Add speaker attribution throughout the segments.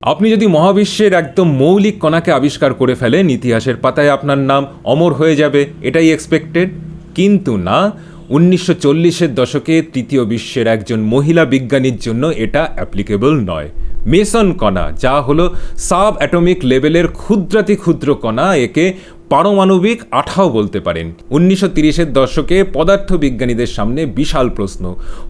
Speaker 1: আপনি যদি মহাবিশ্বের একদম মৌলিক কণাকে আবিষ্কার করে ফেলেন, ইতিহাসের পাতায় আপনার নাম অমর হয়ে যাবে, এটাই এক্সপেক্টেড। কিন্তু না, 1940-এর দশকে তৃতীয় বিশ্বের একজন মহিলা বিজ্ঞানীর জন্য এটা অ্যাপ্লিকেবল নয়। মেসন কণা, যা হলো সাব অ্যাটমিক লেভেলের ক্ষুদ্রাতি ক্ষুদ্র কণা, একে পারমাণবিক আঠাও বলতে পারেন। 1930-এর দশকে পদার্থবিজ্ঞানীদের সামনে বিশাল প্রশ্ন,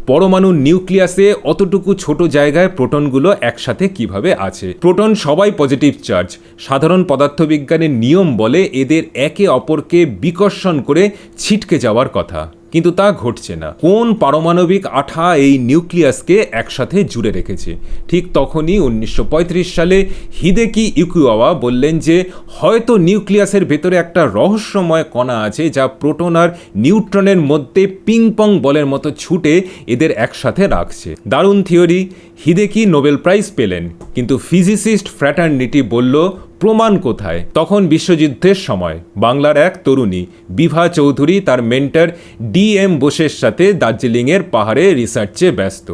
Speaker 1: পরমাণুর নিউক্লিয়াসে অতটুকু ছোট জায়গায় প্রোটনগুলো একসাথে কিভাবে আছে। প্রোটন সবাই পজিটিভ চার্জ, সাধারণ পদার্থবিজ্ঞানের নিয়ম বলে এদের একে অপরকে বিকর্ষণ করে ছিটকে যাওয়ার কথা, কিন্তু তা ঘটছে না। কোন পারমাণবিক আঠা এই নিউক্লিয়াসকে একসাথে জুড়ে রেখেছে? ঠিক তখনই 1935 সালে হিদেকি ইউকুয়াওয়া বললেন যে হয়তো নিউক্লিয়াসের ভেতরে একটা রহস্যময় কণা আছে যা প্রোটন আর নিউট্রনের মধ্যে পিং পং বলের মতো ছুটে এদের একসাথে রাখছে। দারুণ থিওরি, হিদেকি নোবেল প্রাইজ পেলেন, কিন্তু ফিজিসিস্ট ফ্র্যাটার্নিটি বলল প্রমাণ কোথায়? তখন বিশ্বযুদ্ধের সময় বাংলার এক তরুণী বিভা চৌধুরী তার মেন্টর DM বোসের সাথে দার্জিলিংয়ের পাহাড়ে রিসার্চে ব্যস্ত।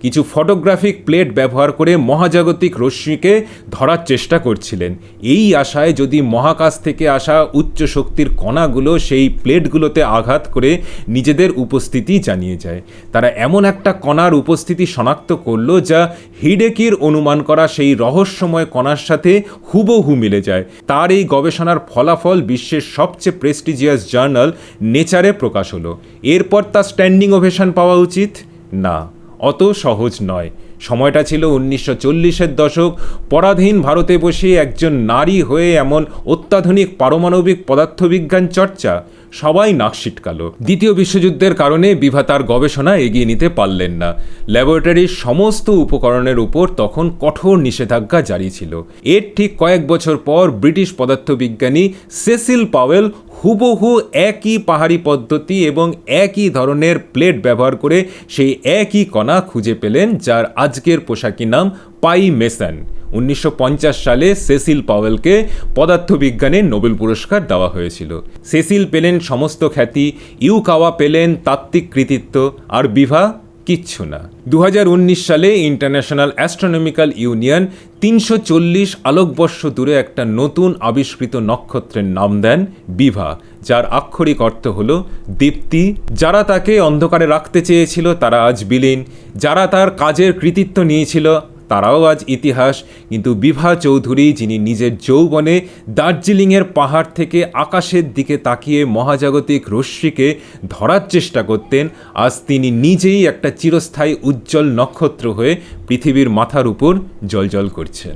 Speaker 1: কিছু ফটোগ্রাফিক প্লেট ব্যবহার করে মহাজাগতিক রশ্মিকে ধরার চেষ্টা করছিলেন, এই আশায় যদি মহাকাশ থেকে আসা উচ্চ শক্তির কণাগুলো সেই প্লেটগুলোতে আঘাত করে নিজেদের উপস্থিতি জানিয়ে যায়। তারা এমন একটা কণার উপস্থিতি শনাক্ত করল যা হিডেকির অনুমান করা সেই রহস্যময় কণার সাথে হুবহু মিলে যায়। তার এই গবেষণার ফলাফল বিশ্বের সবচেয়ে প্রেস্টিজিয়াস জার্নাল নেচারে প্রকাশ হলো। এরপর তার স্ট্যান্ডিং ওভেশন পাওয়া উচিত? না, অত সহজ নয়। সময়টা ছিল 1940-এর দশক। পরাধীন ভারতে বসে একজন নারী হয়ে এমন অত্যাধুনিক পারমাণবিক পদার্থবিজ্ঞান চর্চা, সবাই নাক সিটকালো। দ্বিতীয় বিশ্বযুদ্ধের কারণে বিভা তার গবেষণা এগিয়ে নিতে পারলেন না। ল্যাবরেটরির সমস্ত উপকরণের উপর তখন কঠোর নিষেধাজ্ঞা জারি ছিল। এর ঠিক কয়েক বছর পর ব্রিটিশ পদার্থবিজ্ঞানী সেসিল পাওয়েল হুবহু একই পাহাড়ি পদ্ধতি এবং একই ধরনের প্লেট ব্যবহার করে সেই একই কণা খুঁজে পেলেন, যার আজকের পোশাকি নাম পাই মেসন। 1950 সালে সেসিল পাওয়েলকে পদার্থবিজ্ঞানের নোবেল পুরস্কার দেওয়া হয়েছিল। সেসিল পেলেন সমস্ত খ্যাতি, ইউকাওয়া পেলেন তাত্ত্বিক কৃতিত্ব, আর বিভা কিচ্ছু না। 2019 সালে ইন্টারন্যাশনাল অ্যাস্ট্রোনমিক্যাল ইউনিয়ন 340 আলোকবর্ষ দূরে একটা নতুন আবিষ্কৃত নক্ষত্রের নাম দেন বিভা, যার আক্ষরিক অর্থ হলো দীপ্তি। যারা তাকে অন্ধকারে রাখতে চেয়েছিল তারা আজ বিলীন, যারা তার কাজের কৃতিত্ব নিয়েছিল তারাও আজ ইতিহাস। কিন্তু বিভা চৌধুরী, যিনি নিজের যৌবনে দার্জিলিংয়ের পাহাড় থেকে আকাশের দিকে তাকিয়ে মহাজাগতিক রশ্মিকে ধরার চেষ্টা করতেন, আজ তিনি নিজেই একটা চিরস্থায়ী উজ্জ্বল নক্ষত্র হয়ে পৃথিবীর মাথার উপর জ্বলজ্বল করছেন।